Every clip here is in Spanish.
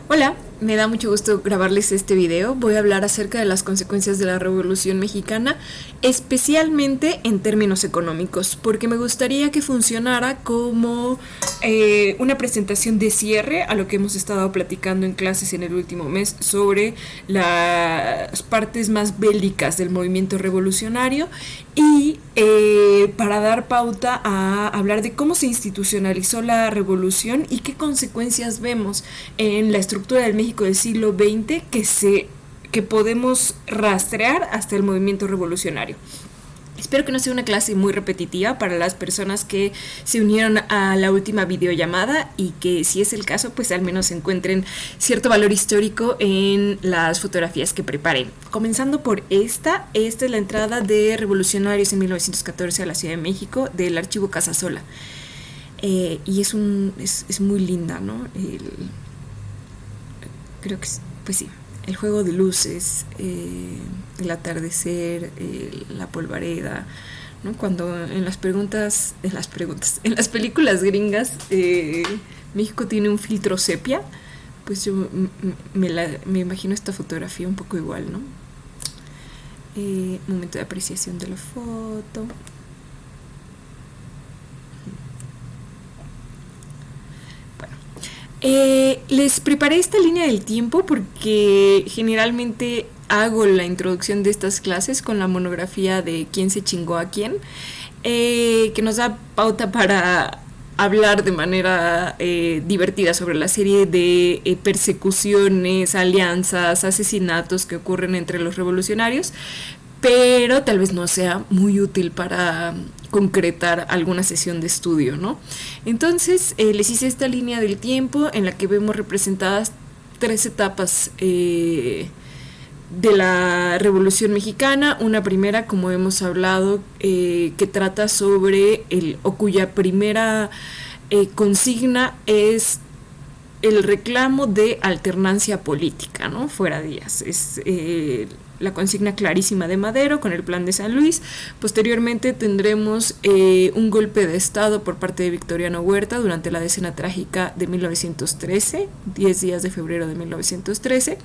Hola, me da mucho gusto grabarles este video. Voy a hablar acerca de las consecuencias de la Revolución Mexicana, especialmente en términos económicos, porque me gustaría que funcionara como una presentación de cierre a lo que hemos estado platicando en clases en el último mes sobre las partes más bélicas del movimiento revolucionario y para dar pauta a hablar de cómo se institucionalizó la revolución y qué consecuencias vemos en la estructura del México del siglo XX que podemos rastrear hasta el movimiento revolucionario. Espero que no sea una clase muy repetitiva para las personas que se unieron a la última videollamada y que, si es el caso, pues al menos encuentren cierto valor histórico en las fotografías que preparé. Comenzando por esta es la entrada de Revolucionarios en 1914 a la Ciudad de México del archivo Casasola. Y es muy linda, ¿no? Creo que, pues sí, el juego de luces, el atardecer, la polvareda, ¿no? Cuando en las películas gringas, México tiene un filtro sepia, pues yo me imagino esta fotografía un poco igual, ¿no? Momento de apreciación de la foto. Les preparé esta línea del tiempo porque generalmente hago la introducción de estas clases con la monografía de quién se chingó a quién, que nos da pauta para hablar de manera divertida sobre la serie de persecuciones, alianzas, asesinatos que ocurren entre los revolucionarios, pero tal vez no sea muy útil para concretar alguna sesión de estudio, ¿no? Entonces les hice esta línea del tiempo en la que vemos representadas tres etapas de la Revolución Mexicana. Una primera, como hemos hablado, que trata sobre o cuya primera consigna es el reclamo de alternancia política, ¿no? Fuera Díaz. Es la consigna clarísima de Madero con el Plan de San Luis. Posteriormente tendremos un golpe de Estado por parte de Victoriano Huerta durante la decena trágica de 1913, 10 días de febrero de 1913,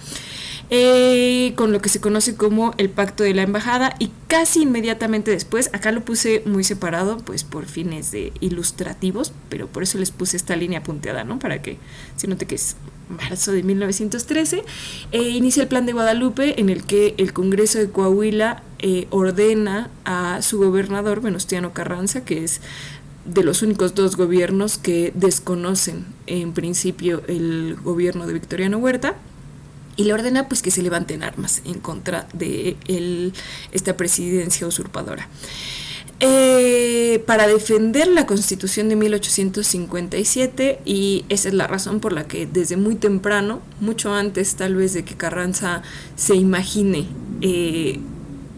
con lo que se conoce como el Pacto de la Embajada, y casi inmediatamente después, acá lo puse muy separado pues por fines de ilustrativos, pero por eso les puse esta línea punteada, ¿no? Para que se note que es marzo de 1913, inicia el Plan de Guadalupe, en el que el Congreso de Coahuila ordena a su gobernador, Venustiano Carranza, que es de los únicos dos gobiernos que desconocen en principio el gobierno de Victoriano Huerta, y le ordena pues que se levanten armas en contra de esta presidencia usurpadora. Para defender la Constitución de 1857, y esa es la razón por la que desde muy temprano, mucho antes tal vez de que Carranza se imagine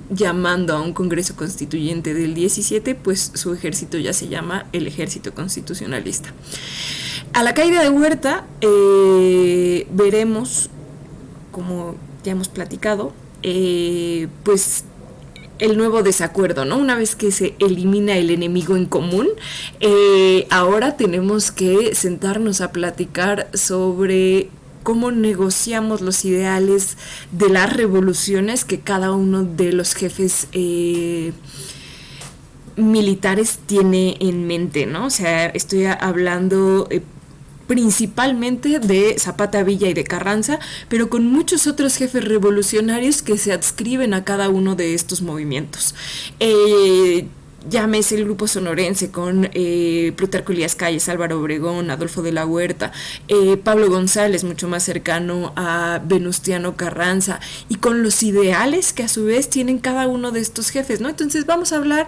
llamando a un Congreso Constituyente del 17, pues su ejército ya se llama el Ejército Constitucionalista. A la caída de Huerta veremos, como ya hemos platicado, pues el nuevo desacuerdo, ¿no? Una vez que se elimina el enemigo en común, ahora tenemos que sentarnos a platicar sobre cómo negociamos los ideales de las revoluciones que cada uno de los jefes militares tiene en mente, ¿no? O sea, estoy hablando principalmente de Zapata, Villa y de Carranza, pero con muchos otros jefes revolucionarios que se adscriben a cada uno de estos movimientos. Llámese el grupo sonorense con Plutarco Elías Calles, Álvaro Obregón, Adolfo de la Huerta, Pablo González, mucho más cercano a Venustiano Carranza, y con los ideales que a su vez tienen cada uno de estos jefes, ¿no? Entonces vamos a hablar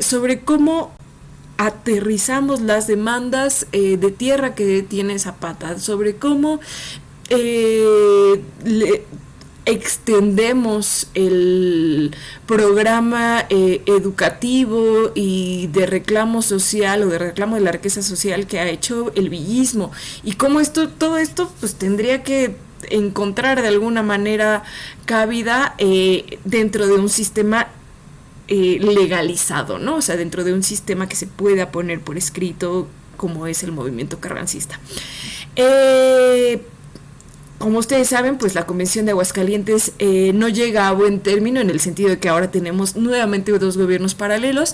sobre cómo aterrizamos las demandas de tierra que tiene Zapata, sobre cómo extendemos el programa educativo y de reclamo social o de reclamo de la riqueza social que ha hecho el villismo, y cómo todo esto pues tendría que encontrar de alguna manera cabida dentro de un sistema legalizado, ¿no? O sea, dentro de un sistema que se pueda poner por escrito, como es el movimiento carrancista. como ustedes saben, pues la Convención de Aguascalientes no llega a buen término en el sentido de que ahora tenemos nuevamente dos gobiernos paralelos.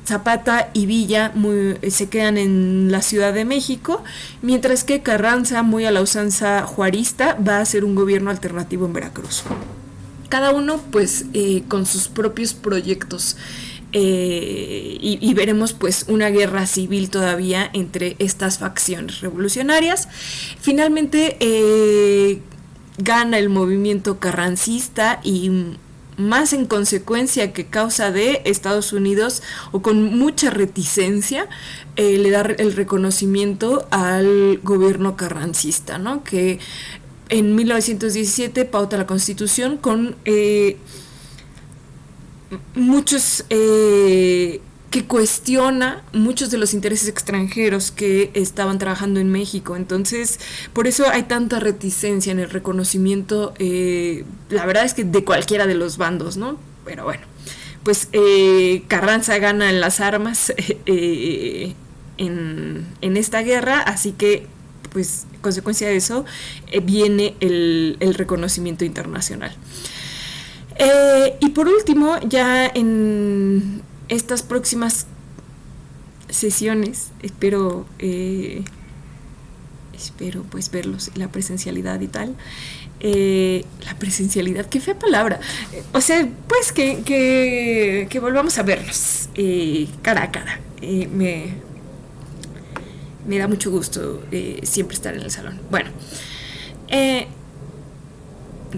Zapata y Villa se quedan en la Ciudad de México, mientras que Carranza, muy a la usanza juarista, va a ser un gobierno alternativo en Veracruz. Cada uno pues con sus propios proyectos. Y veremos pues una guerra civil todavía entre estas facciones revolucionarias. Finalmente gana el movimiento carrancista y más en consecuencia que causa de Estados Unidos, o con mucha reticencia, le da el reconocimiento al gobierno carrancista, ¿no? Que en 1917 pauta la Constitución con muchos que cuestiona muchos de los intereses extranjeros que estaban trabajando en México. Entonces, por eso hay tanta reticencia en el reconocimiento, la verdad es que de cualquiera de los bandos, ¿no? Pero bueno, pues Carranza gana en las armas en esta guerra, así que pues consecuencia de eso viene el reconocimiento internacional. Y por último, ya en estas próximas sesiones espero pues verlos, la presencialidad y tal. La presencialidad, qué fea palabra. O sea, pues que volvamos a verlos cara a cara. Me da mucho gusto siempre estar en el salón. Bueno,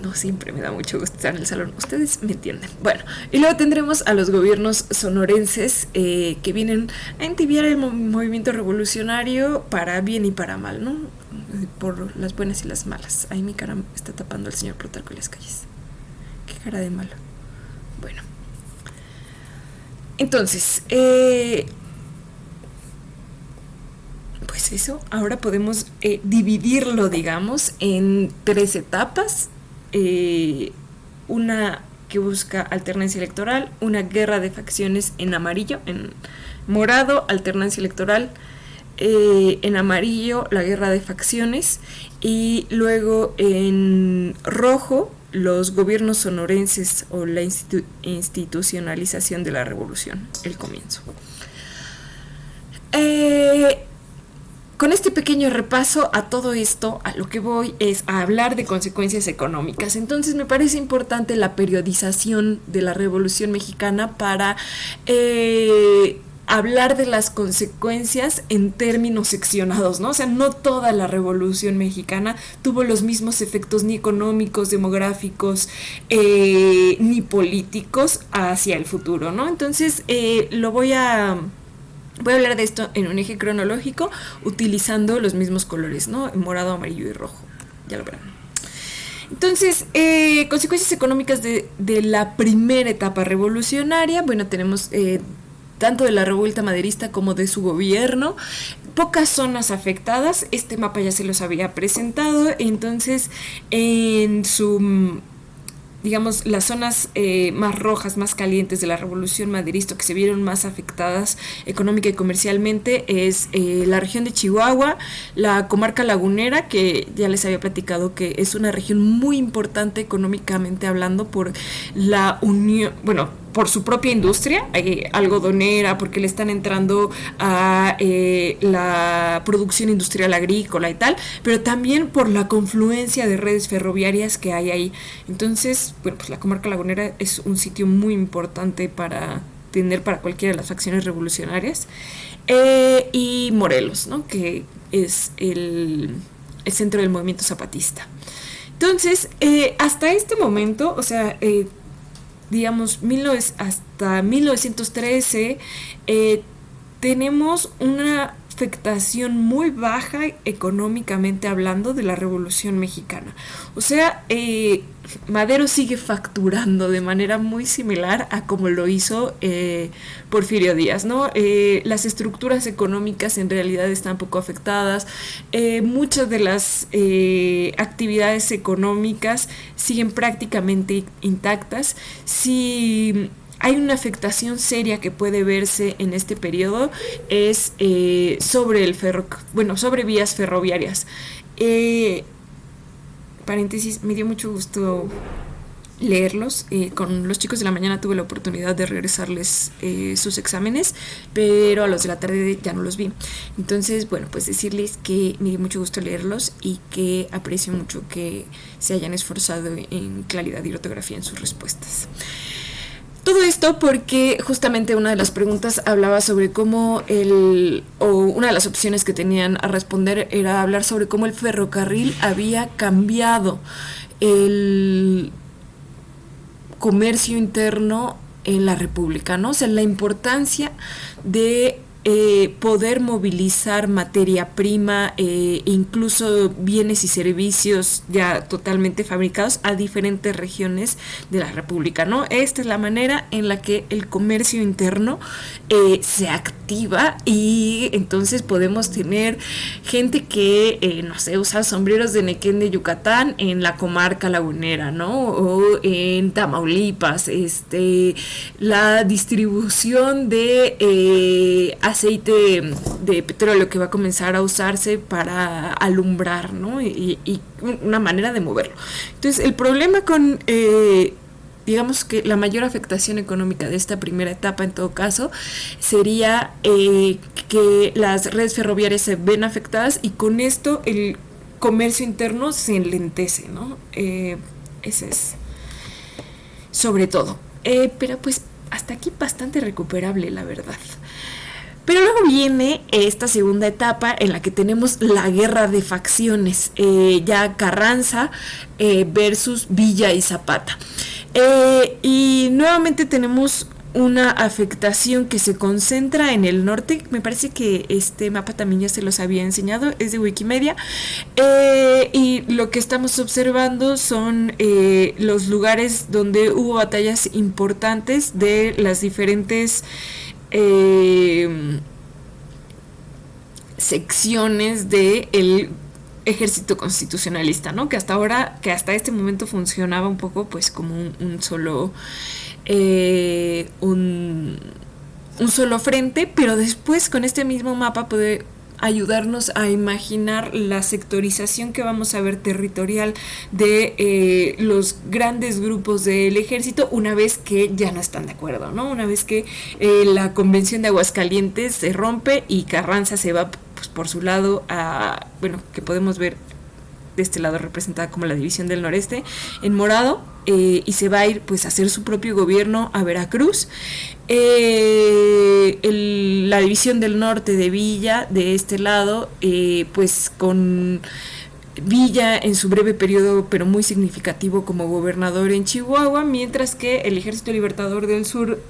no siempre me da mucho gusto estar en el salón, ustedes me entienden. Bueno, y luego tendremos a los gobiernos sonorenses que vienen a entibiar el movimiento revolucionario para bien y para mal, ¿no? Por las buenas y las malas. Ahí mi cara está tapando el señor Plutarco Elías Calles. Qué cara de malo. Bueno, entonces pues eso, ahora podemos dividirlo, digamos, en 3 etapas. Una que busca alternancia electoral, una guerra de facciones en amarillo, en morado, alternancia electoral, en amarillo, la guerra de facciones, y luego en rojo, los gobiernos sonorenses o la institucionalización de la revolución, el comienzo. Con este pequeño repaso a todo esto, a lo que voy es a hablar de consecuencias económicas. Entonces me parece importante la periodización de la Revolución Mexicana para hablar de las consecuencias en términos seccionados, ¿no? O sea, no toda la Revolución Mexicana tuvo los mismos efectos ni económicos, demográficos, ni políticos hacia el futuro, ¿no? Entonces voy a hablar de esto en un eje cronológico utilizando los mismos colores, ¿no? Morado, amarillo y rojo. Ya lo verán. Entonces, consecuencias económicas de la primera etapa revolucionaria. Bueno, tenemos tanto de la revuelta maderista como de su gobierno. Pocas zonas afectadas. Este mapa ya se los había presentado. Entonces, en su... digamos, las zonas más rojas, más calientes de la revolución maderista, que se vieron más afectadas económica y comercialmente, es la región de Chihuahua, la comarca lagunera, que ya les había platicado que es una región muy importante económicamente hablando por la unión, bueno, por su propia industria algodonera, porque le están entrando a la producción industrial agrícola y tal, pero también por la confluencia de redes ferroviarias que hay ahí. Entonces, bueno, pues la comarca lagunera es un sitio muy importante para tener para cualquiera de las facciones revolucionarias. Y Morelos, ¿no? Que es el centro del movimiento zapatista. Entonces, hasta este momento, o sea, digamos, hasta 1913, tenemos una afectación muy baja económicamente hablando de la Revolución Mexicana. O sea, Madero sigue facturando de manera muy similar a como lo hizo Porfirio Díaz, ¿no? Las estructuras económicas en realidad están poco afectadas. Muchas de las actividades económicas siguen prácticamente intactas. Si hay una afectación seria que puede verse en este periodo es sobre vías ferroviarias. Paréntesis, me dio mucho gusto leerlos. Con los chicos de la mañana tuve la oportunidad de regresarles sus exámenes, pero a los de la tarde ya no los vi. Entonces, bueno, pues decirles que me dio mucho gusto leerlos y que aprecio mucho que se hayan esforzado en claridad y ortografía en sus respuestas. Todo esto porque justamente una de las preguntas hablaba sobre cómo una de las opciones que tenían a responder era hablar sobre cómo el ferrocarril había cambiado el comercio interno en la República, ¿no? O sea, la importancia de poder movilizar materia prima, incluso bienes y servicios ya totalmente fabricados a diferentes regiones de la República, ¿no? Esta es la manera en la que el comercio interno se activa y entonces podemos tener gente que, no sé, usa sombreros de Nequén de Yucatán en la comarca lagunera, ¿no? O en Tamaulipas, la distribución de aceite de petróleo que va a comenzar a usarse para alumbrar, ¿no? Y una manera de moverlo. Entonces, el problema con, digamos que la mayor afectación económica de esta primera etapa, en todo caso, sería que las redes ferroviarias se ven afectadas y con esto el comercio interno se enlentece, ¿no? Ese es sobre todo. Pero pues hasta aquí bastante recuperable, la verdad. Pero luego viene esta segunda etapa en la que tenemos la guerra de facciones, ya Carranza versus Villa y Zapata. Y nuevamente tenemos una afectación que se concentra en el norte. Me parece que este mapa también ya se los había enseñado, es de Wikimedia. Y lo que estamos observando son los lugares donde hubo batallas importantes de las diferentes secciones del ejército constitucionalista, ¿no? Que hasta este momento funcionaba un poco pues como un solo frente, pero después con este mismo mapa puede ayudarnos a imaginar la sectorización que vamos a ver territorial de los grandes grupos del ejército una vez que ya no están de acuerdo, ¿no? Una vez que la convención de Aguascalientes se rompe y Carranza se va pues, por su lado que podemos ver de este lado representada como la división del noreste en morado, y se va a ir pues a hacer su propio gobierno a Veracruz. La división del norte de Villa de este lado, pues con Villa en su breve periodo pero muy significativo como gobernador en Chihuahua, mientras que el Ejército Libertador del Sur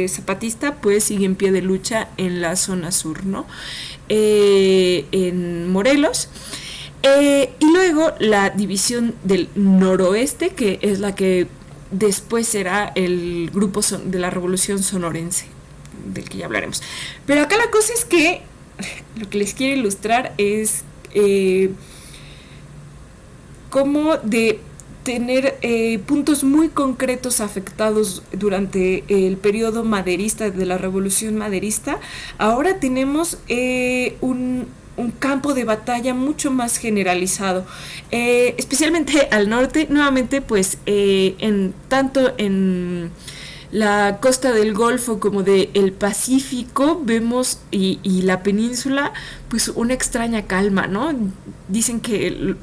zapatista pues sigue en pie de lucha en la zona sur, ¿no? En Morelos. Y luego la división del noroeste, que es la que después será el grupo de la Revolución Sonorense, del que ya hablaremos. Pero acá la cosa es que lo que les quiero ilustrar es cómo de tener puntos muy concretos afectados durante el periodo maderista, de la Revolución Maderista, ahora tenemos un campo de batalla mucho más generalizado, especialmente al norte, nuevamente pues tanto en la costa del Golfo como del Pacífico vemos y la península pues una extraña calma, ¿no? Dicen que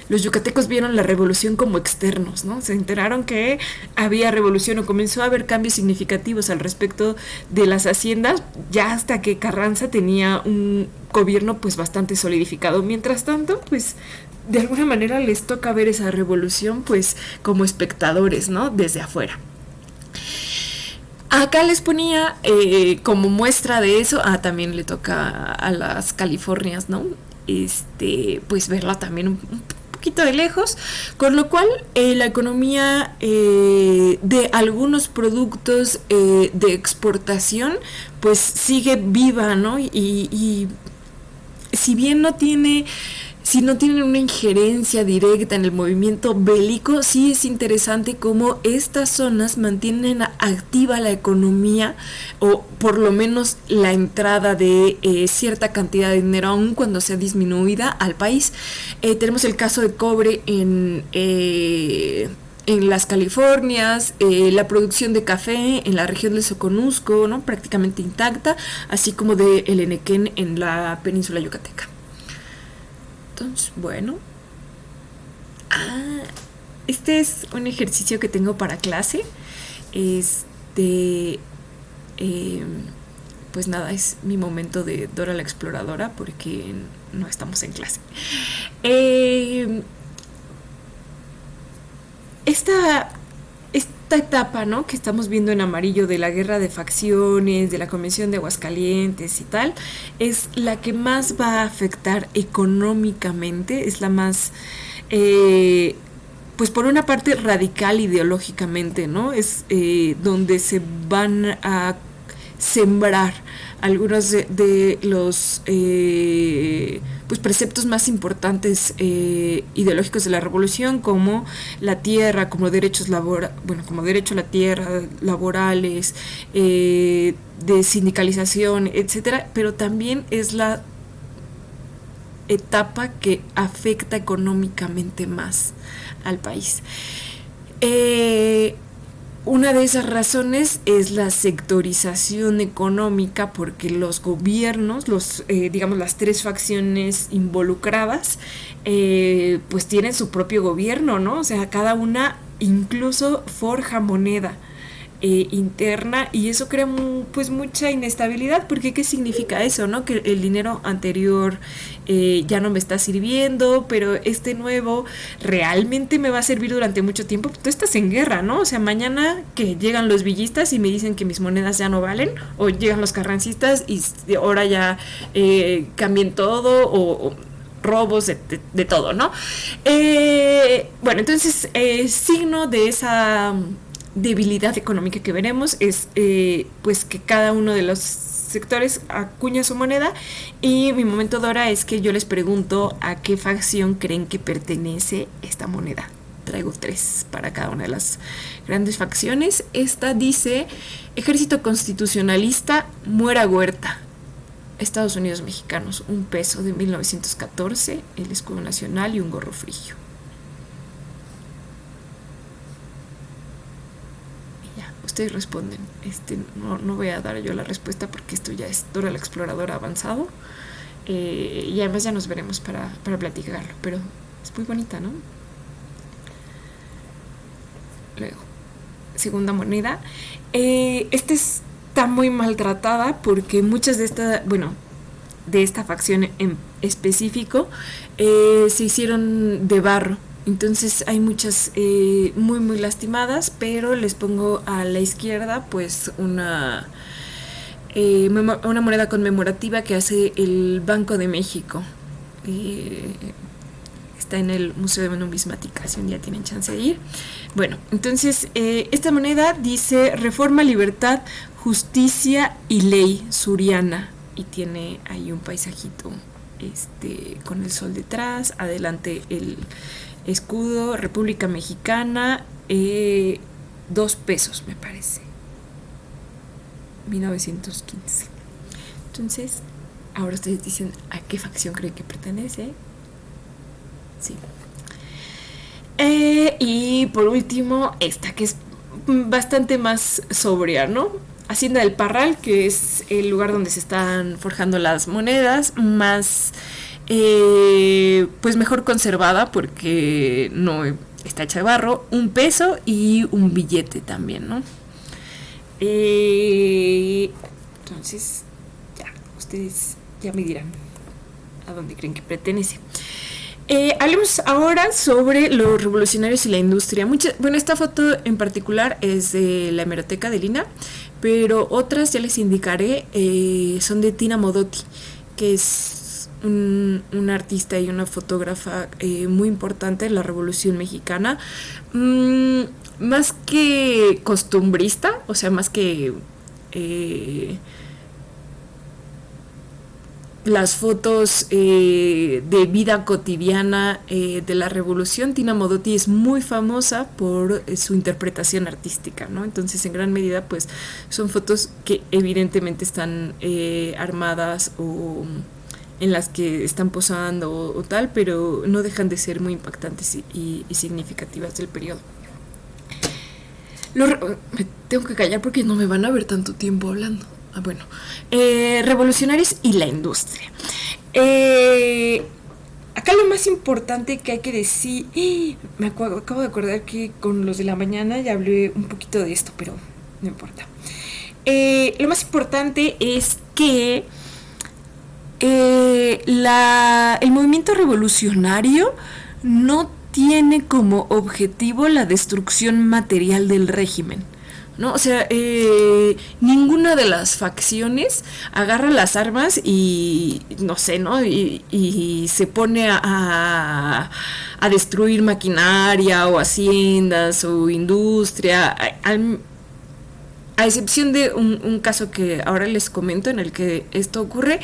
los yucatecos vieron la revolución como externos, ¿no? Se enteraron que había revolución o comenzó a haber cambios significativos al respecto de las haciendas, ya hasta que Carranza tenía un gobierno pues bastante solidificado. Mientras tanto, pues de alguna manera les toca ver esa revolución pues como espectadores, ¿no? Desde afuera. Acá les ponía como muestra de eso, también le toca a las Californias, ¿no? Pues verla también un poquito de lejos, con lo cual la economía de algunos productos de exportación pues sigue viva, ¿no? Y si bien no tiene si no tienen una injerencia directa en el movimiento bélico, sí es interesante cómo estas zonas mantienen activa la economía, o por lo menos la entrada de cierta cantidad de dinero, aun cuando sea disminuida al país. Tenemos el caso de cobre en las Californias, la producción de café en la región del Soconusco, ¿no? Prácticamente intacta, así como de el Enequén en la península yucateca. Entonces, bueno. Este es un ejercicio que tengo para clase. Pues nada, es mi momento de Dora la Exploradora porque no estamos en clase. Esta etapa, ¿no?, que estamos viendo en amarillo de la guerra de facciones, de la Convención de Aguascalientes y tal, es la que más va a afectar económicamente, es la más, pues por una parte radical ideológicamente, ¿no? Es donde se van a sembrar algunos de los pues preceptos más importantes ideológicos de la revolución, como la tierra, como derechos como derecho a la tierra, laborales, de sindicalización, etcétera, pero también es la etapa que afecta económicamente más al país. Una de esas razones es la sectorización económica, porque los gobiernos, digamos las tres facciones involucradas, pues tienen su propio gobierno, ¿no? O sea, cada una incluso forja moneda interna, y eso crea pues mucha inestabilidad, porque ¿qué significa eso, no? Que el dinero anterior ya no me está sirviendo, pero este nuevo realmente me va a servir durante mucho tiempo. Tú estás en guerra, ¿no? O sea, mañana que llegan los villistas y me dicen que mis monedas ya no valen, o llegan los carrancistas y ahora ya cambien todo, o robos de todo, ¿no? Bueno, entonces signo de esa debilidad económica que veremos es pues que cada uno de los sectores acuña su moneda, y mi momento Dora es que yo les pregunto a qué facción creen que pertenece esta moneda. Traigo 3 para cada una de las grandes facciones. Esta dice: Ejército Constitucionalista, muera Huerta. Estados Unidos Mexicanos, $1 de 1914, el escudo nacional y un gorro frigio. Ustedes responden. No voy a dar yo la respuesta porque esto ya es Dora la Exploradora avanzado, y además ya nos veremos para platicarlo, pero es muy bonita, ¿no? Luego, segunda moneda. Esta está muy maltratada porque muchas de esta facción en específico se hicieron de barro. Entonces hay muchas muy muy lastimadas, pero les pongo a la izquierda pues una moneda conmemorativa que hace el Banco de México. Está en el Museo de Numismática, si un día tienen chance de ir. Bueno, entonces esta moneda dice: Reforma, Libertad, Justicia y Ley Suriana, y tiene ahí un paisajito con el sol detrás, adelante el escudo, República Mexicana, $2 me parece, 1915. Entonces, ahora ustedes dicen a qué facción creen que pertenece. Sí. Y por último, esta que es bastante más sobria, ¿no? Hacienda del Parral, que es el lugar donde se están forjando las monedas, más pues mejor conservada porque no está hecha de barro, $1 y un billete también, ¿no? Entonces, ya, ustedes ya me dirán a dónde creen que pertenece. Hablemos ahora sobre los revolucionarios y la industria. Esta foto en particular es de la hemeroteca de Lina, pero otras ya les indicaré, son de Tina Modotti, que es una artista y una fotógrafa muy importante en la Revolución Mexicana, más que costumbrista, o sea, más que las fotos de vida cotidiana de la revolución. Tina Modotti es muy famosa por su interpretación artística, ¿no? Entonces, en gran medida, pues, son fotos que evidentemente están armadas o en las que están posando o tal, pero no dejan de ser muy impactantes y significativas del periodo. Me tengo que callar porque no me van a ver tanto tiempo hablando. Bueno, revolucionarios y la industria. Acá lo más importante que hay que decir, acabo de acordar que con los de la mañana ya hablé un poquito de esto, pero no importa. Lo más importante es que el movimiento revolucionario no tiene como objetivo la destrucción material del régimen, ¿no? O sea, ninguna de las facciones agarra las armas y no sé, ¿no? Y se pone a destruir maquinaria o haciendas o industria, a excepción de un caso que ahora les comento en el que esto ocurre.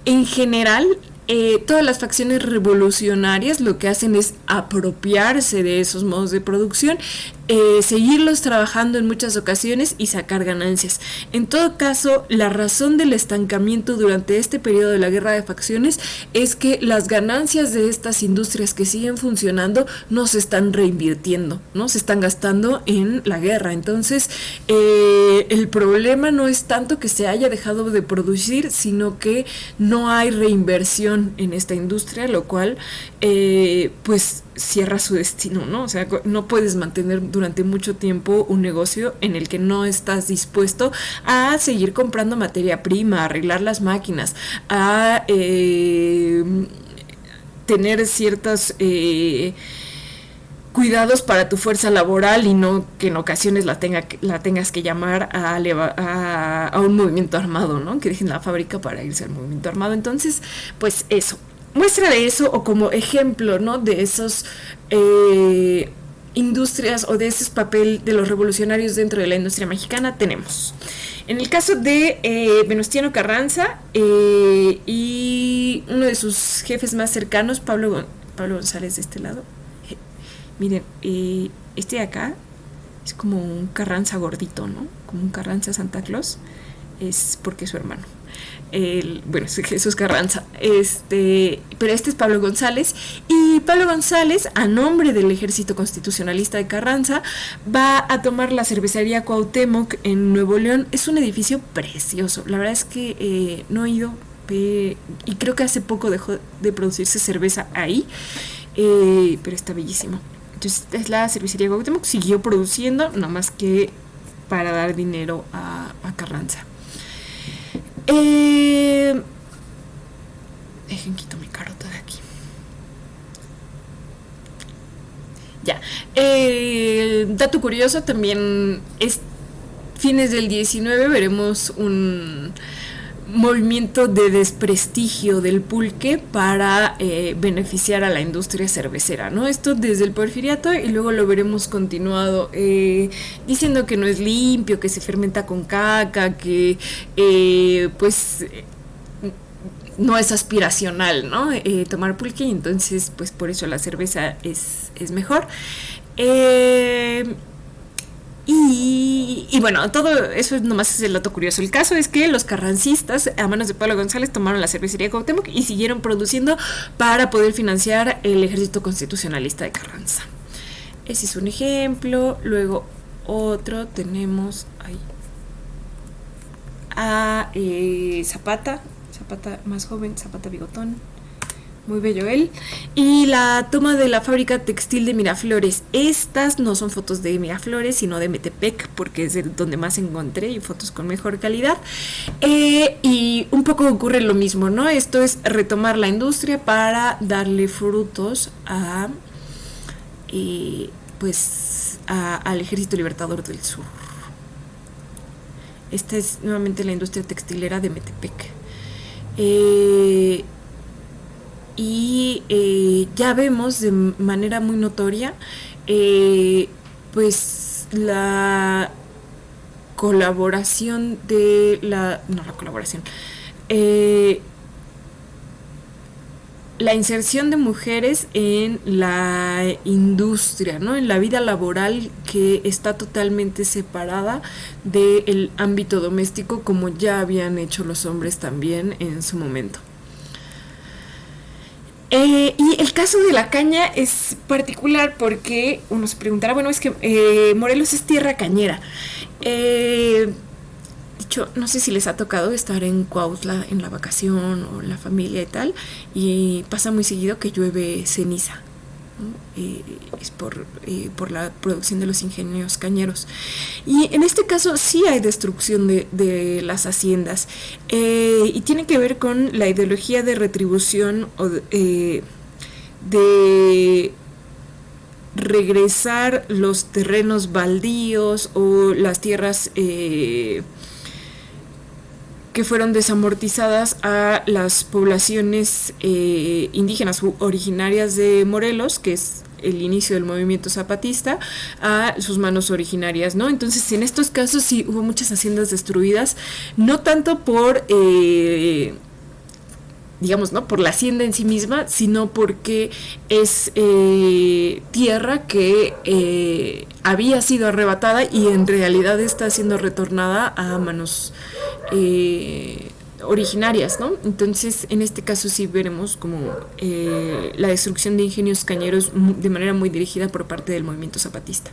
En general, todas las facciones revolucionarias lo que hacen es apropiarse de esos modos de producción, seguirlos trabajando en muchas ocasiones y sacar ganancias. En todo caso, la razón del estancamiento durante este periodo de la guerra de facciones es que las ganancias de estas industrias que siguen funcionando no se están reinvirtiendo, no se están gastando en la guerra. Entonces, el problema no es tanto que se haya dejado de producir, sino que no hay reinversión en esta industria, lo cual pues cierra su destino, ¿no? O sea, no puedes mantener durante mucho tiempo un negocio en el que no estás dispuesto a seguir comprando materia prima, a arreglar las máquinas, a tener ciertos cuidados para tu fuerza laboral y no que en ocasiones la tengas que llamar a un movimiento armado, ¿no? Que dejen la fábrica para irse al movimiento armado. Entonces, pues eso. Muestra de eso, o como ejemplo, ¿no? De esos industrias o de ese papel de los revolucionarios dentro de la industria mexicana, tenemos en el caso de Venustiano Carranza y uno de sus jefes más cercanos, Pablo González, de este lado. Miren, este de acá es como un Carranza gordito, ¿no? Como un Carranza Santa Claus, es porque es su hermano. Bueno, es Jesús Carranza, pero este es Pablo González, y Pablo González, a nombre del Ejército Constitucionalista de Carranza, va a tomar la cervecería Cuauhtémoc en Nuevo León. Es un edificio precioso, la verdad es que no he ido, y creo que hace poco dejó de producirse cerveza ahí, pero está bellísimo. Entonces es la cervecería Cuauhtémoc, siguió produciendo, no más que para dar dinero a Carranza. Dejen quito mi carota de aquí. Ya. Dato curioso, también es fines del 19 veremos un movimiento de desprestigio del pulque para beneficiar a la industria cervecera, ¿no? Esto desde el Porfiriato, y luego lo veremos continuado diciendo que no es limpio, que se fermenta con caca, que pues no es aspiracional, ¿no? Tomar pulque, y entonces pues por eso la cerveza es mejor. Y bueno, todo eso nomás es el dato curioso. El caso es que los carrancistas, a manos de Pablo González, tomaron la cervecería Cuauhtémoc y siguieron produciendo para poder financiar el Ejército Constitucionalista de Carranza. Ese es un ejemplo. Luego otro tenemos ahí a Zapata más joven, Zapata bigotón, muy bello él, y la toma de la fábrica textil de Miraflores. Estas no son fotos de Miraflores, sino de Metepec, porque es de donde más encontré, y fotos con mejor calidad, y un poco ocurre lo mismo, ¿no? Esto es retomar la industria para darle frutos al Ejército Libertador del Sur. Esta es nuevamente la industria textilera de Metepec. Ya vemos de manera muy notoria pues la colaboración de la colaboración, la inserción de mujeres en la industria, ¿no? En la vida laboral que está totalmente separada del ámbito doméstico, como ya habían hecho los hombres también en su momento. Y el caso de la caña es particular porque uno se preguntará, bueno, es que Morelos es tierra cañera. Dicho, no sé si les ha tocado estar en Cuautla en la vacación o la familia y tal, y pasa muy seguido que llueve ceniza, ¿no? Es por la producción de los ingenios cañeros. Y en este caso sí hay destrucción de las haciendas, y tiene que ver con la ideología de retribución o de regresar los terrenos baldíos o las tierras que fueron desamortizadas a las poblaciones indígenas originarias de Morelos, que es el inicio del movimiento zapatista, a sus manos originarias, ¿no? Entonces, en estos casos sí hubo muchas haciendas destruidas, no tanto por digamos, ¿no? Por la hacienda en sí misma, sino porque es tierra que había sido arrebatada y en realidad está siendo retornada a manos originarias, ¿no? Entonces, en este caso sí veremos como la destrucción de ingenios cañeros de manera muy dirigida por parte del movimiento zapatista.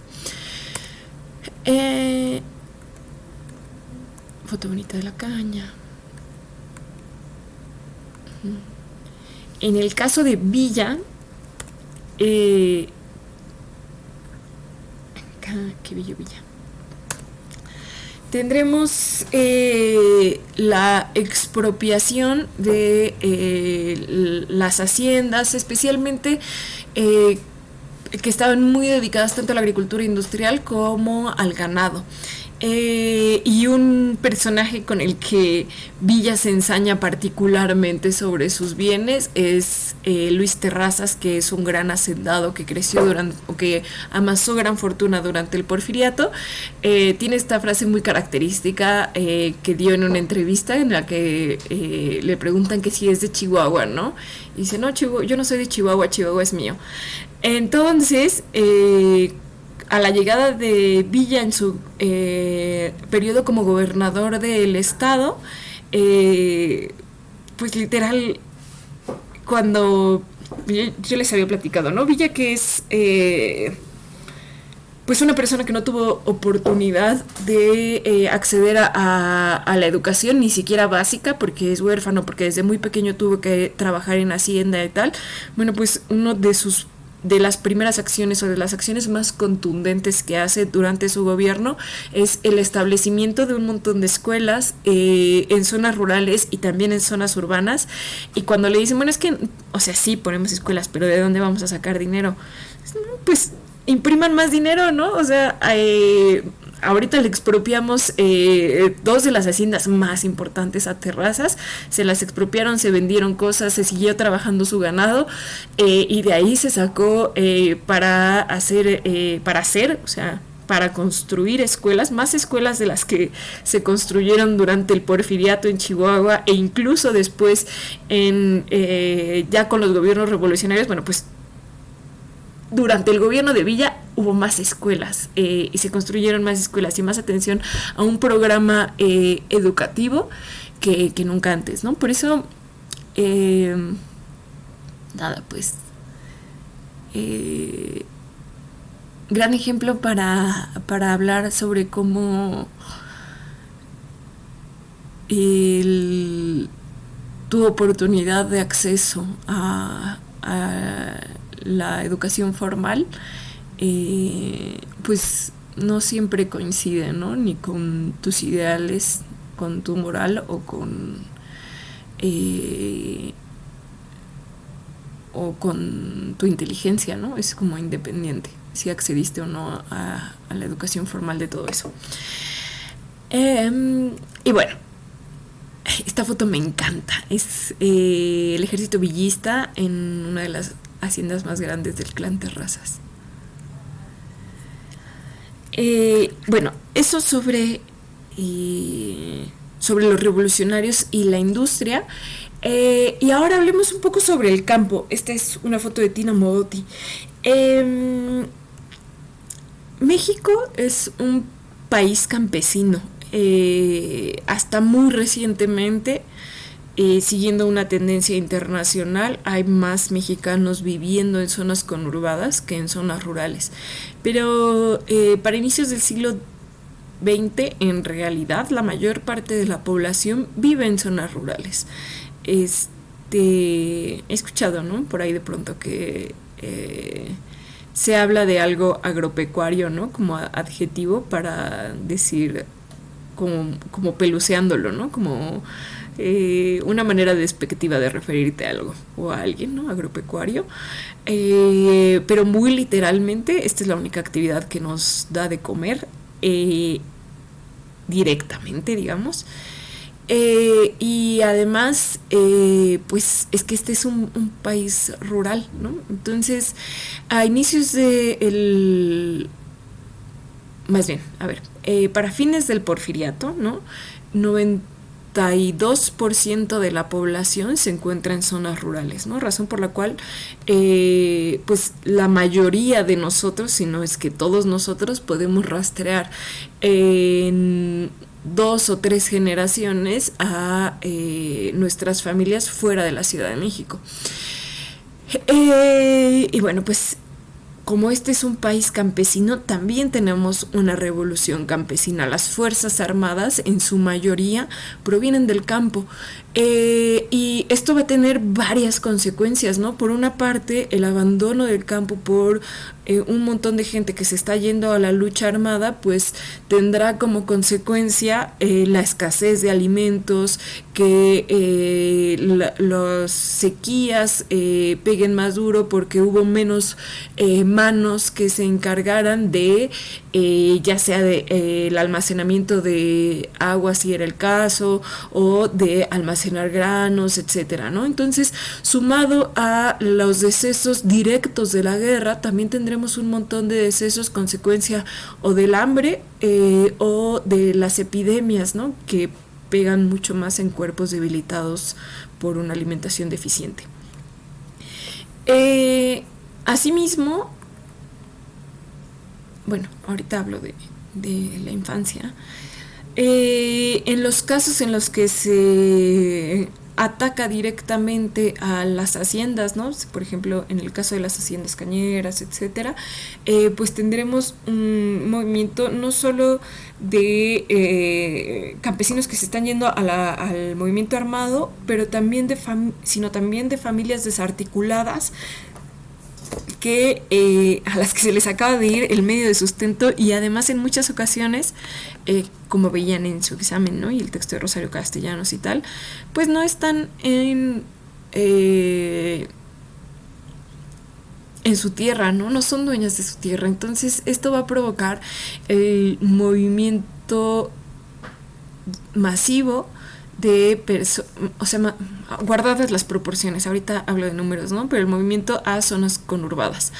Foto bonita de la caña. En el caso de Villa, qué bello Villa, tendremos la expropiación de las haciendas, especialmente que estaban muy dedicadas tanto a la agricultura industrial como al ganado. Y un personaje con el que Villa se ensaña particularmente sobre sus bienes es Luis Terrazas, que es un gran hacendado que creció o que amasó gran fortuna durante el Porfiriato. Tiene esta frase muy característica que dio en una entrevista en la que le preguntan que si es de Chihuahua, ¿no? Y dice, no, yo no soy de Chihuahua, Chihuahua es mío. Entonces, a la llegada de Villa en su periodo como gobernador del estado, pues literal, cuando yo les había platicado, ¿no? Villa, que es pues una persona que no tuvo oportunidad de acceder a la educación, ni siquiera básica, porque es huérfano, porque desde muy pequeño tuvo que trabajar en hacienda y tal. Bueno, pues uno de las primeras acciones o de las acciones más contundentes que hace durante su gobierno es el establecimiento de un montón de escuelas en zonas rurales y también en zonas urbanas. Y cuando le dicen, bueno, es que, o sea, sí ponemos escuelas, pero ¿de dónde vamos a sacar dinero? Pues impriman más dinero, ¿no? O sea, ahorita le expropiamos dos de las haciendas más importantes a Terrazas, se las expropiaron, se vendieron cosas, se siguió trabajando su ganado, y de ahí se sacó para construir escuelas, más escuelas de las que se construyeron durante el Porfiriato en Chihuahua e incluso después ya con los gobiernos revolucionarios. Bueno, pues durante el gobierno de Villa hubo más escuelas y se construyeron más escuelas y más atención a un programa educativo que nunca antes, ¿no? Por eso, nada, pues gran ejemplo para hablar sobre cómo tu oportunidad de acceso a la educación formal pues no siempre coincide, ¿no? Ni con tus ideales, con tu moral o con tu inteligencia, ¿no? Es como independiente si accediste o no a la educación formal de todo eso. Y bueno, esta foto me encanta. Es el ejército villista en una de las haciendas más grandes del clan Terrazas. Bueno, eso sobre los revolucionarios y la industria. Y ahora hablemos un poco sobre el campo. Esta es una foto de Tina Modotti. México es un país campesino. Hasta muy recientemente, siguiendo una tendencia internacional, hay más mexicanos viviendo en zonas conurbadas que en zonas rurales. Pero para inicios del siglo XX, en realidad, la mayor parte de la población vive en zonas rurales. He escuchado, ¿no? Por ahí de pronto que se habla de algo agropecuario, ¿no? Como adjetivo para decir, como peluceándolo, ¿no? Como una manera despectiva de referirte a algo o a alguien, ¿no? Agropecuario. Pero muy literalmente, esta es la única actividad que nos da de comer directamente, digamos. Y además, pues es que este es un país rural, ¿no? Entonces, a inicios más bien, a ver, para fines del porfiriato, ¿no? 92% de la población se encuentra en zonas rurales, ¿no? Razón por la cual, pues la mayoría de nosotros, si no es que todos nosotros, podemos rastrear en 2 o 3 generaciones a nuestras familias fuera de la Ciudad de México. Y bueno, pues como este es un país campesino, también tenemos una revolución campesina. Las fuerzas armadas, en su mayoría, provienen del campo. Y esto va a tener varias consecuencias, ¿no? Por una parte, el abandono del campo por un montón de gente que se está yendo a la lucha armada, pues tendrá como consecuencia la escasez de alimentos, que las sequías peguen más duro porque hubo menos manos que se encargaran de ya sea de el almacenamiento de agua si era el caso, o de almacenar granos, etcétera, ¿no? Entonces, sumado a los decesos directos de la guerra, también tendremos un montón de decesos consecuencia o del hambre o de las epidemias, ¿no? Que pegan mucho más en cuerpos debilitados por una alimentación deficiente. Asimismo, bueno, ahorita hablo de la infancia. En los casos en los que se ataca directamente a las haciendas, ¿no? Por ejemplo, en el caso de las haciendas cañeras, etcétera, pues tendremos un movimiento no solo de campesinos que se están yendo al movimiento armado, pero también sino también de familias desarticuladas a las que se les acaba de ir el medio de sustento, y además en muchas ocasiones, como veían en su examen, ¿no? Y el texto de Rosario Castellanos y tal, pues no están en su tierra, ¿no? No son dueñas de su tierra. Entonces esto va a provocar el movimiento masivo de o sea, guardadas las proporciones, ahorita hablo de números, ¿no? Pero el movimiento a zonas conurbadas.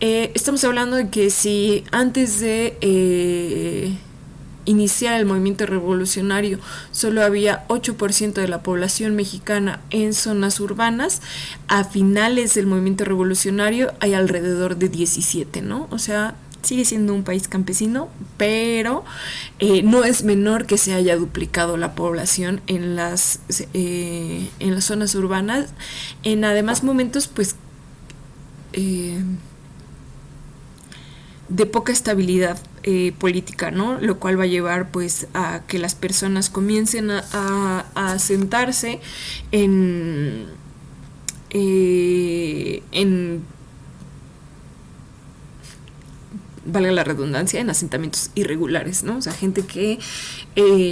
Estamos hablando de que si antes de iniciar el movimiento revolucionario solo había 8% de la población mexicana en zonas urbanas, a finales del movimiento revolucionario hay alrededor de 17, ¿no? O sea, sigue siendo un país campesino, pero no es menor que se haya duplicado la población en las zonas urbanas, en además momentos pues de poca estabilidad política, ¿no? Lo cual va a llevar pues a que las personas comiencen a asentarse en valga la redundancia, en asentamientos irregulares, ¿no? O sea, gente que,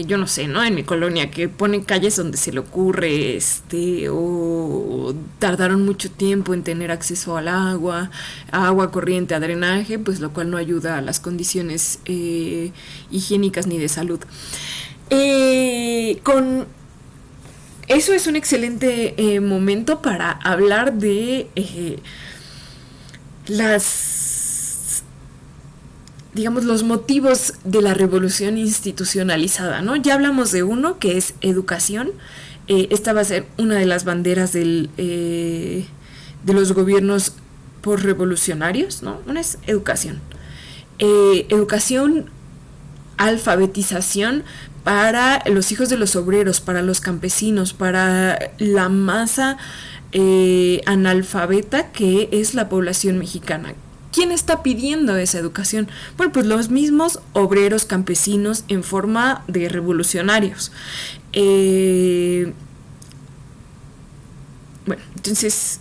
yo no sé, ¿no? En mi colonia, que ponen calles donde se le ocurre, o tardaron mucho tiempo en tener acceso al agua, a agua corriente, a drenaje, pues lo cual no ayuda a las condiciones higiénicas ni de salud. Con eso es un excelente momento para hablar de digamos, los motivos de la revolución institucionalizada, ¿no? Ya hablamos de uno, que es educación. Esta va a ser una de las banderas de los gobiernos posrevolucionarios, ¿no? Una es educación. Educación, alfabetización para los hijos de los obreros, para los campesinos, para la masa analfabeta que es la población mexicana. ¿Quién está pidiendo esa educación? Bueno, pues los mismos obreros campesinos en forma de revolucionarios. Bueno, entonces,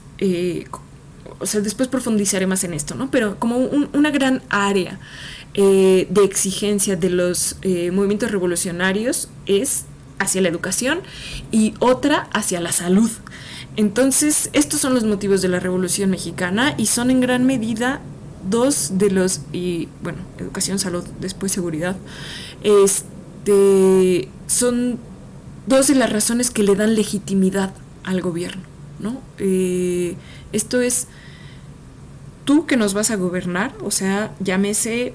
o sea, después profundizaré más en esto, ¿no? Pero como una gran área de exigencia de los movimientos revolucionarios es hacia la educación y otra hacia la salud. Entonces, estos son los motivos de la Revolución Mexicana y son en gran medida dos de los, y bueno, educación, salud, después seguridad, son dos de las razones que le dan legitimidad al gobierno, ¿no? Esto es, tú que nos vas a gobernar, o sea, llámese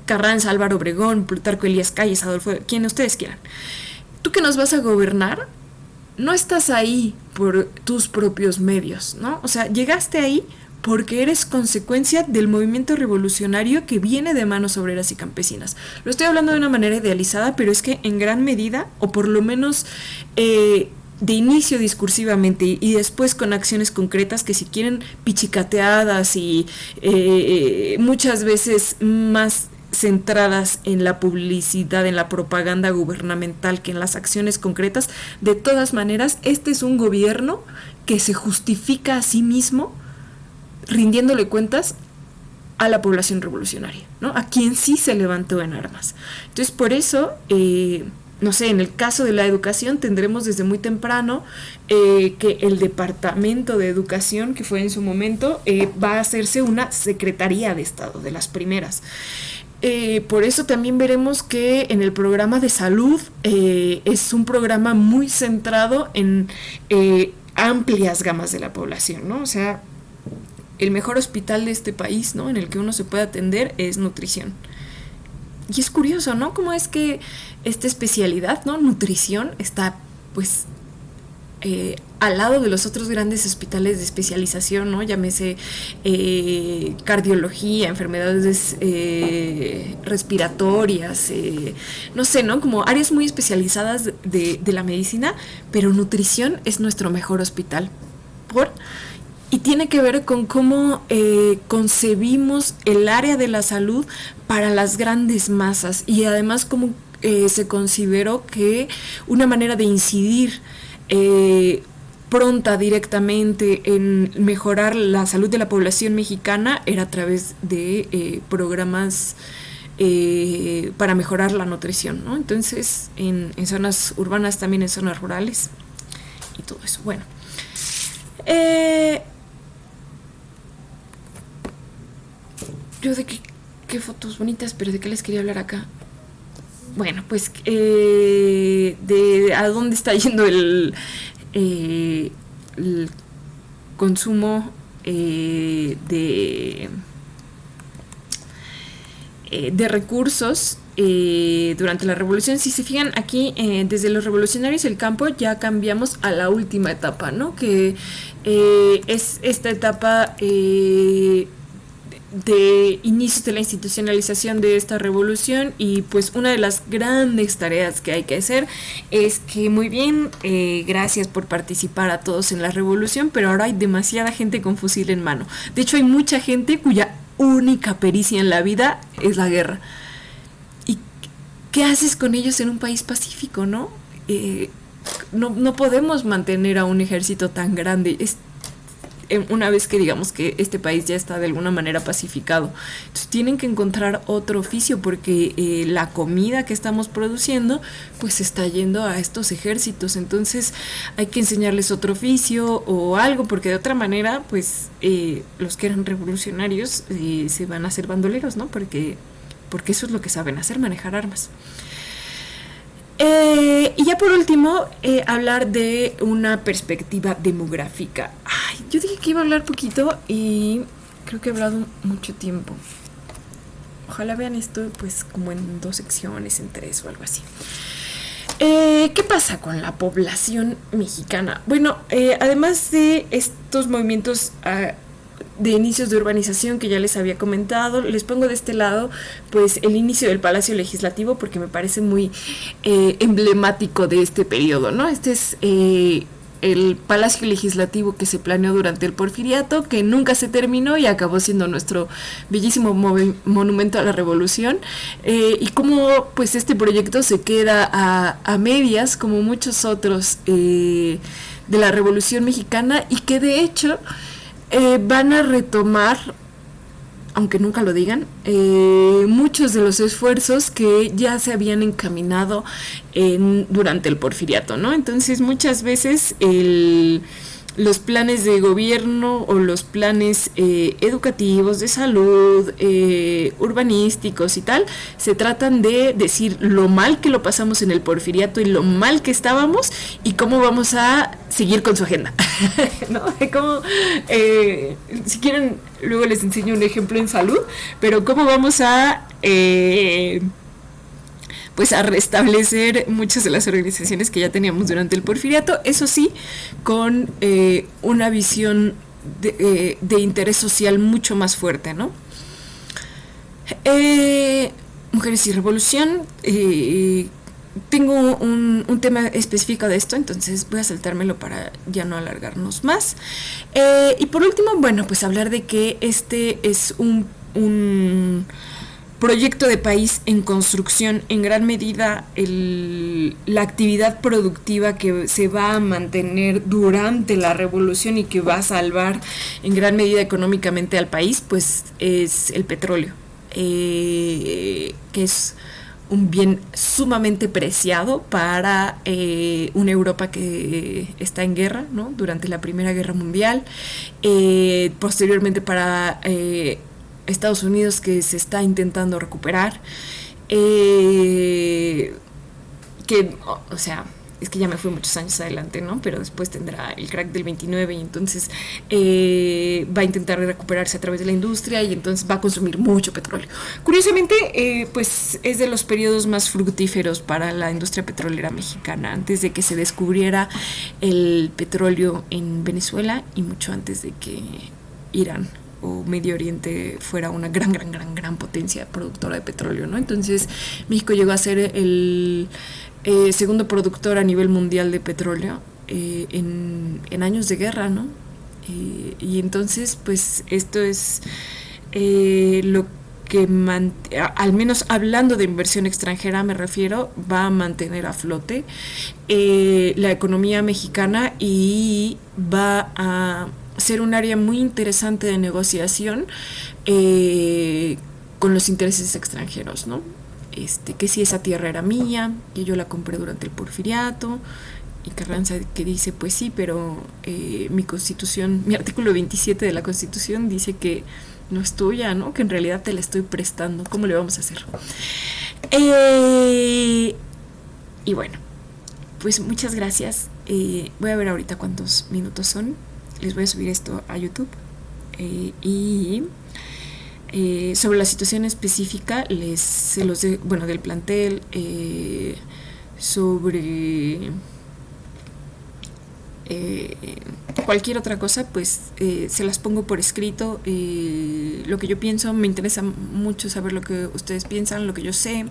Carranza, Álvaro Obregón, Plutarco Elías Calles, Adolfo, quien ustedes quieran. Tú que nos vas a gobernar, no estás ahí por tus propios medios, ¿no? O sea, llegaste ahí porque eres consecuencia del movimiento revolucionario que viene de manos obreras y campesinas. Lo estoy hablando de una manera idealizada, pero es que en gran medida, o por lo menos de inicio discursivamente y después con acciones concretas que si quieren pichicateadas y muchas veces más centradas en la publicidad, en la propaganda gubernamental que en las acciones concretas, de todas maneras, este es un gobierno que se justifica a sí mismo rindiéndole cuentas a la población revolucionaria, ¿no? A quien sí se levantó en armas. Entonces, por eso, no sé, en el caso de la educación tendremos desde muy temprano que el Departamento de Educación, que fue en su momento, va a hacerse una Secretaría de Estado, de las primeras. Por eso también veremos que en el programa de salud es un programa muy centrado en amplias gamas de la población, ¿no? O sea, el mejor hospital de este país, ¿no?, en el que uno se puede atender es nutrición. Y es curioso, ¿no?, cómo es que esta especialidad, ¿no?, nutrición, está pues al lado de los otros grandes hospitales de especialización, ¿no?, llámese cardiología, enfermedades respiratorias, no sé, ¿no?, como áreas muy especializadas de la medicina, pero nutrición es nuestro mejor hospital. Y tiene que ver con cómo concebimos el área de la salud para las grandes masas y además cómo se consideró que una manera de incidir pronta directamente en mejorar la salud de la población mexicana era a través de programas para mejorar la nutrición, ¿no? Entonces, en zonas urbanas, también en zonas rurales y todo eso. Bueno. Yo de qué fotos bonitas, pero ¿de qué les quería hablar acá? Bueno, pues de a dónde está yendo el consumo de recursos durante la revolución. Si se fijan aquí, desde los revolucionarios del campo ya cambiamos a la última etapa, ¿no? Que es esta etapa de inicios de la institucionalización de esta revolución. Y pues una de las grandes tareas que hay que hacer es que, muy bien, gracias por participar a todos en la revolución, pero ahora hay demasiada gente con fusil en mano. De hecho, hay mucha gente cuya única pericia en la vida es la guerra. ¿Y qué haces con ellos en un país pacífico, no? No podemos mantener a un ejército tan grande. Una vez que digamos que este país ya está de alguna manera pacificado, entonces tienen que encontrar otro oficio, porque la comida que estamos produciendo pues está yendo a estos ejércitos. Entonces hay que enseñarles otro oficio o algo, porque de otra manera pues los que eran revolucionarios se van a hacer bandoleros, ¿no? Porque eso es lo que saben hacer, manejar armas. Y ya por último, hablar de una perspectiva demográfica. Ay, yo dije que iba a hablar poquito y creo que he hablado mucho tiempo. Ojalá vean esto pues como en 2 secciones, en 3 o algo así. ¿Qué pasa con la población mexicana? Bueno, además de estos movimientos de inicios de urbanización que ya les había comentado, les pongo de este lado pues el inicio del Palacio Legislativo porque me parece muy emblemático de este periodo, ¿no? Este es el Palacio Legislativo que se planeó durante el Porfiriato, que nunca se terminó y acabó siendo nuestro bellísimo monumento a la Revolución, y como pues este proyecto se queda a medias como muchos otros de la Revolución Mexicana, y que de hecho van a retomar, aunque nunca lo digan, muchos de los esfuerzos que ya se habían encaminado durante el Porfiriato, ¿no? Entonces muchas veces los planes de gobierno o los planes educativos, de salud, urbanísticos y tal, se tratan de decir lo mal que lo pasamos en el Porfiriato y lo mal que estábamos y cómo vamos a seguir con su agenda, ¿no? Como, si quieren, luego les enseño un ejemplo en salud, pero cómo vamos a pues a restablecer muchas de las organizaciones que ya teníamos durante el Porfiriato, eso sí, con una visión de interés social mucho más fuerte, ¿no? Mujeres y Revolución, tengo un tema específico de esto, entonces voy a saltármelo para ya no alargarnos más. Y por último, bueno, pues hablar de que este es un proyecto de país en construcción, en gran medida la actividad productiva que se va a mantener durante la revolución y que va a salvar en gran medida económicamente al país, pues es el petróleo, que es un bien sumamente preciado para una Europa que está en guerra, ¿no? Durante la Primera Guerra Mundial, posteriormente para Estados Unidos, que se está intentando recuperar, que, o sea, es que ya me fui muchos años adelante, ¿no? Pero después tendrá el crack del 29 y entonces va a intentar recuperarse a través de la industria y entonces va a consumir mucho petróleo. Curiosamente, pues es de los periodos más fructíferos para la industria petrolera mexicana, antes de que se descubriera el petróleo en Venezuela y mucho antes de que Irán o Medio Oriente fuera una gran potencia productora de petróleo, ¿no? Entonces México llegó a ser el segundo productor a nivel mundial de petróleo en años de guerra, ¿no? Y entonces pues esto es lo que al menos hablando de inversión extranjera me refiero, va a mantener a flote la economía mexicana y va a ser un área muy interesante de negociación con los intereses extranjeros, ¿no? Que si esa tierra era mía, que yo la compré durante el Porfiriato, y Carranza que dice, pues sí, pero mi constitución, mi artículo 27 de la Constitución dice que no es tuya, ¿no? Que en realidad te la estoy prestando, ¿cómo le vamos a hacer? Y bueno, pues muchas gracias. Voy a ver ahorita cuántos minutos son. Les voy a subir esto a YouTube y sobre la situación específica se los de, bueno, del plantel, sobre cualquier otra cosa, pues se las pongo por escrito. Lo que yo pienso, me interesa mucho saber lo que ustedes piensan, lo que yo sé,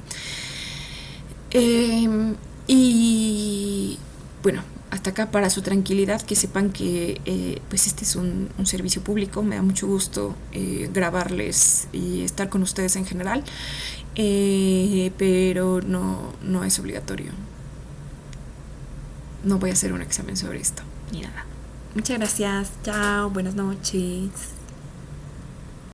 y bueno, hasta acá para su tranquilidad, que sepan que pues este es un servicio público. Me da mucho gusto grabarles y estar con ustedes en general, pero no es obligatorio. No voy a hacer un examen sobre esto ni nada. Muchas gracias, chao, buenas noches.